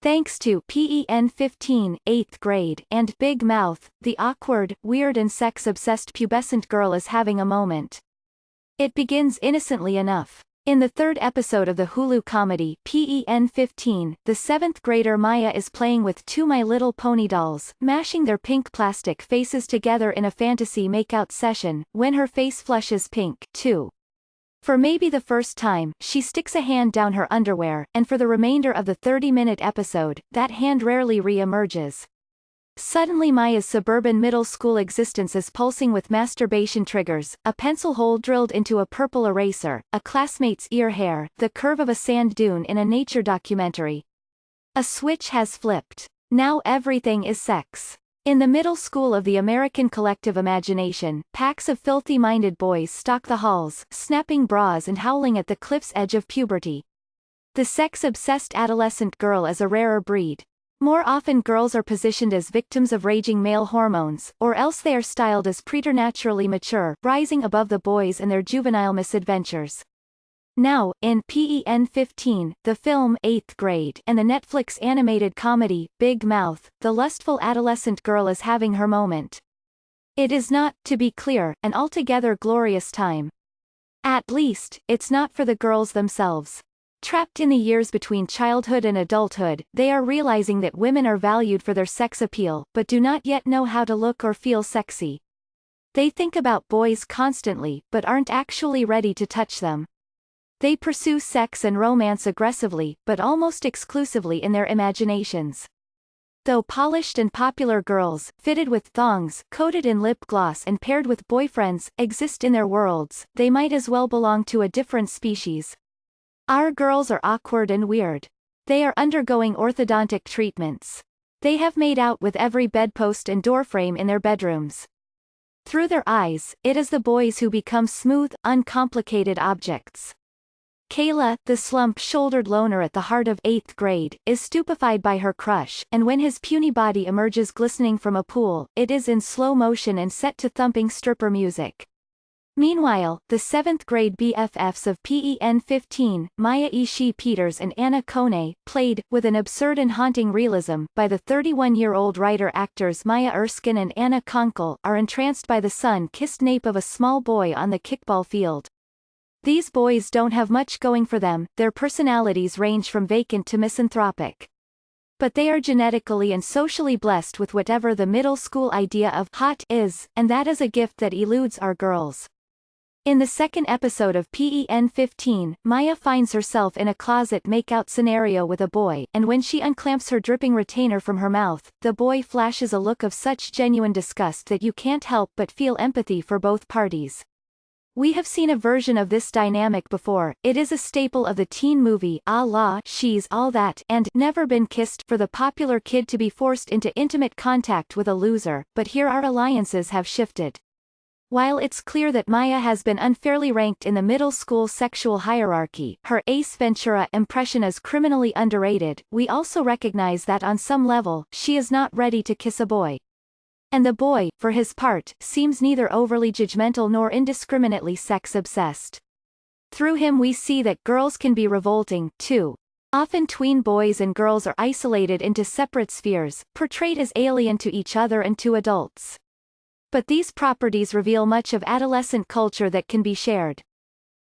Thanks to PEN 15, 8th grade, and Big Mouth, the awkward, weird and sex-obsessed pubescent girl is having a moment. It begins innocently enough. In the third episode of the Hulu comedy PEN 15, the 7th grader Maya is playing with two My Little Pony dolls, mashing their pink plastic faces together in a fantasy makeout session, when her face flushes pink, too. For maybe the first time, she sticks a hand down her underwear, and for the remainder of the 30-minute episode, that hand rarely re-emerges. Suddenly Maya's suburban middle school existence is pulsing with masturbation triggers, a pencil hole drilled into a purple eraser, a classmate's ear hair, the curve of a sand dune in a nature documentary. A switch has flipped. Now everything is sex. In the middle school of the American collective imagination, packs of filthy-minded boys stalk the halls, snapping bras and howling at the cliff's edge of puberty. The sex-obsessed adolescent girl is a rarer breed. More often girls are positioned as victims of raging male hormones, or else they are styled as preternaturally mature, rising above the boys and their juvenile misadventures. Now, in PEN 15, the film 8th grade, and the Netflix animated comedy, Big Mouth, the lustful adolescent girl is having her moment. It is not, to be clear, an altogether glorious time. At least, it's not for the girls themselves. Trapped in the years between childhood and adulthood, they are realizing that women are valued for their sex appeal, but do not yet know how to look or feel sexy. They think about boys constantly, but aren't actually ready to touch them. They pursue sex and romance aggressively, but almost exclusively in their imaginations. Though polished and popular girls, fitted with thongs, coated in lip gloss and paired with boyfriends, exist in their worlds, they might as well belong to a different species. Our girls are awkward and weird. They are undergoing orthodontic treatments. They have made out with every bedpost and doorframe in their bedrooms. Through their eyes, it is the boys who become smooth, uncomplicated objects. Kayla, the slump-shouldered loner at the heart of 8th grade, is stupefied by her crush, and when his puny body emerges glistening from a pool, it is in slow motion and set to thumping stripper music. Meanwhile, the 7th grade BFFs of PEN 15, Maya Ishii-Peters and Anna Kone, played, with an absurd and haunting realism, by the 31-year-old writer-actors Maya Erskine and Anna Konkle, are entranced by the sun-kissed nape of a small boy on the kickball field. These boys don't have much going for them, their personalities range from vacant to misanthropic. But they are genetically and socially blessed with whatever the middle school idea of hot is, and that is a gift that eludes our girls. In the second episode of PEN 15, Maya finds herself in a closet makeout scenario with a boy, and when she unclamps her dripping retainer from her mouth, the boy flashes a look of such genuine disgust that you can't help but feel empathy for both parties. We have seen a version of this dynamic before. It is a staple of the teen movie A La She's All That and Never Been Kissed for the popular kid to be forced into intimate contact with a loser, but here our alliances have shifted. While it's clear that Maya has been unfairly ranked in the middle school sexual hierarchy, her Ace Ventura impression is criminally underrated. We also recognize that on some level, she is not ready to kiss a boy. And the boy, for his part, seems neither overly judgmental nor indiscriminately sex-obsessed. Through him we see that girls can be revolting, too. Often tween boys and girls are isolated into separate spheres, portrayed as alien to each other and to adults. But these properties reveal much of adolescent culture that can be shared.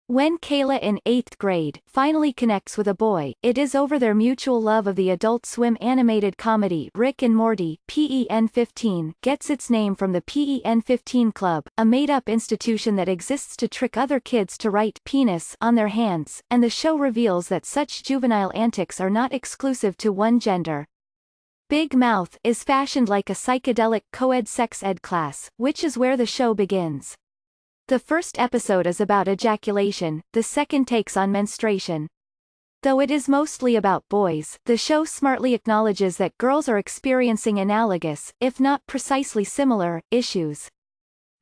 When Kayla in 8th grade finally connects with a boy, it is over their mutual love of the Adult Swim animated comedy Rick and Morty. PEN 15 gets its name from the PEN 15 Club, a made-up institution that exists to trick other kids to write penis on their hands, and the show reveals that such juvenile antics are not exclusive to one gender. Big Mouth is fashioned like a psychedelic co-ed sex ed class, which is where the show begins. The first episode is about ejaculation, the second takes on menstruation. Though it is mostly about boys, the show smartly acknowledges that girls are experiencing analogous, if not precisely similar, issues.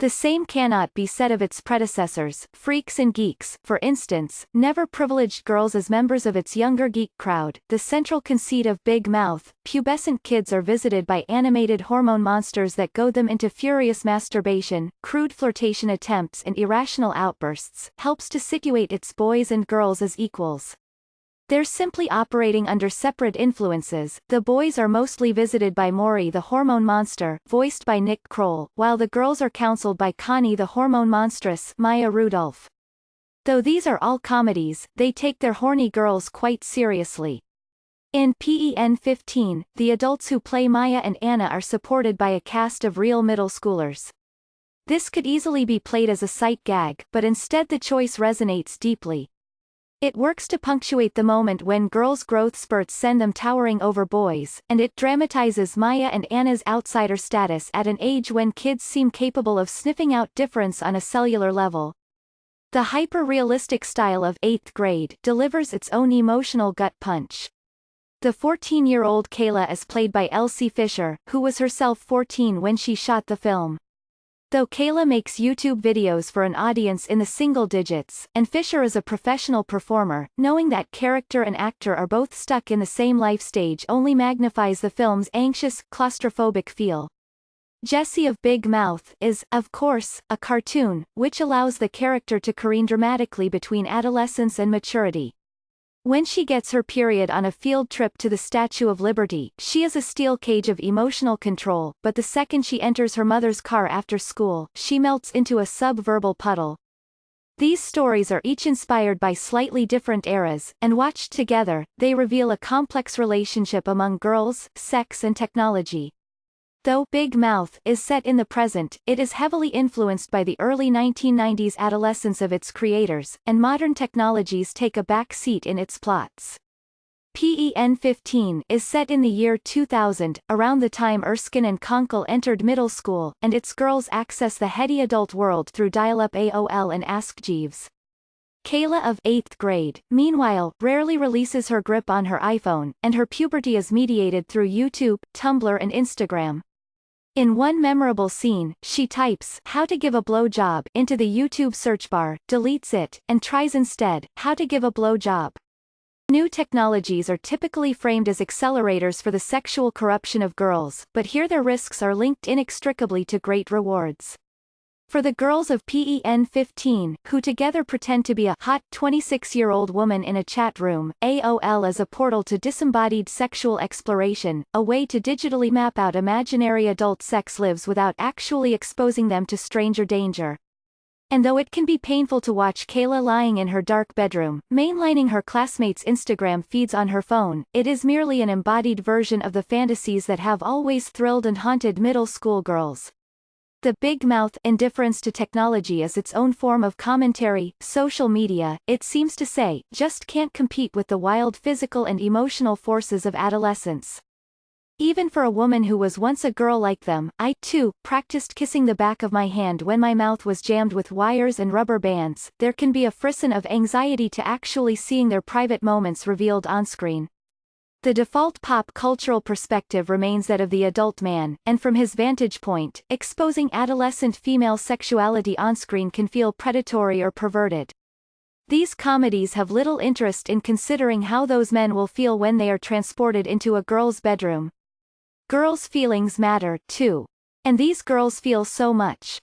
The same cannot be said of its predecessors, Freaks and Geeks, for instance, never privileged girls as members of its younger geek crowd. The central conceit of Big Mouth, pubescent kids are visited by animated hormone monsters that goad them into furious masturbation, crude flirtation attempts and irrational outbursts, helps to situate its boys and girls as equals. They're simply operating under separate influences. The boys are mostly visited by Maury the hormone monster, voiced by Nick Kroll, while the girls are counseled by Connie the hormone monstress, Maya Rudolph. Though these are all comedies, they take their horny girls quite seriously. In PEN 15, the adults who play Maya and Anna are supported by a cast of real middle schoolers. This could easily be played as a sight gag, but instead the choice resonates deeply. It works to punctuate the moment when girls' growth spurts send them towering over boys, and it dramatizes Maya and Anna's outsider status at an age when kids seem capable of sniffing out difference on a cellular level. The hyper-realistic style of 8th grade delivers its own emotional gut punch. The 14-year-old Kayla is played by Elsie Fisher, who was herself 14 when she shot the film. Though Kayla makes YouTube videos for an audience in the single digits, and Fisher is a professional performer, knowing that character and actor are both stuck in the same life stage only magnifies the film's anxious, claustrophobic feel. Jessie of Big Mouth is, of course, a cartoon, which allows the character to careen dramatically between adolescence and maturity. When she gets her period on a field trip to the Statue of Liberty, she is a steel cage of emotional control, but the second she enters her mother's car after school, she melts into a sub-verbal puddle. These stories are each inspired by slightly different eras, and watched together, they reveal a complex relationship among girls, sex and technology. Though Big Mouth is set in the present, it is heavily influenced by the early 1990s adolescence of its creators, and modern technologies take a back seat in its plots. PEN 15 is set in the year 2000, around the time Erskine and Conkle entered middle school, and its girls access the heady adult world through dial-up AOL and Ask Jeeves. Kayla of 8th grade, meanwhile, rarely releases her grip on her iPhone, and her puberty is mediated through YouTube, Tumblr and Instagram. In one memorable scene, she types, "how to give a blowjob," into the YouTube search bar, deletes it, and tries instead, "how to give a blowjob." New technologies are typically framed as accelerators for the sexual corruption of girls, but here their risks are linked inextricably to great rewards. For the girls of PEN 15, who together pretend to be a hot 26-year-old woman in a chat room, AOL is a portal to disembodied sexual exploration, a way to digitally map out imaginary adult sex lives without actually exposing them to stranger danger. And though it can be painful to watch Kayla lying in her dark bedroom, mainlining her classmates' Instagram feeds on her phone, it is merely an embodied version of the fantasies that have always thrilled and haunted middle school girls. The Big Mouth indifference to technology is its own form of commentary. Social media, it seems to say, just can't compete with the wild physical and emotional forces of adolescence. Even for a woman who was once a girl like them, I, too, practiced kissing the back of my hand when my mouth was jammed with wires and rubber bands. There can be a frisson of anxiety to actually seeing their private moments revealed on-screen. The default pop cultural perspective remains that of the adult man, and from his vantage point, exposing adolescent female sexuality on-screen can feel predatory or perverted. These comedies have little interest in considering how those men will feel when they are transported into a girl's bedroom. Girls' feelings matter, too. And these girls feel so much.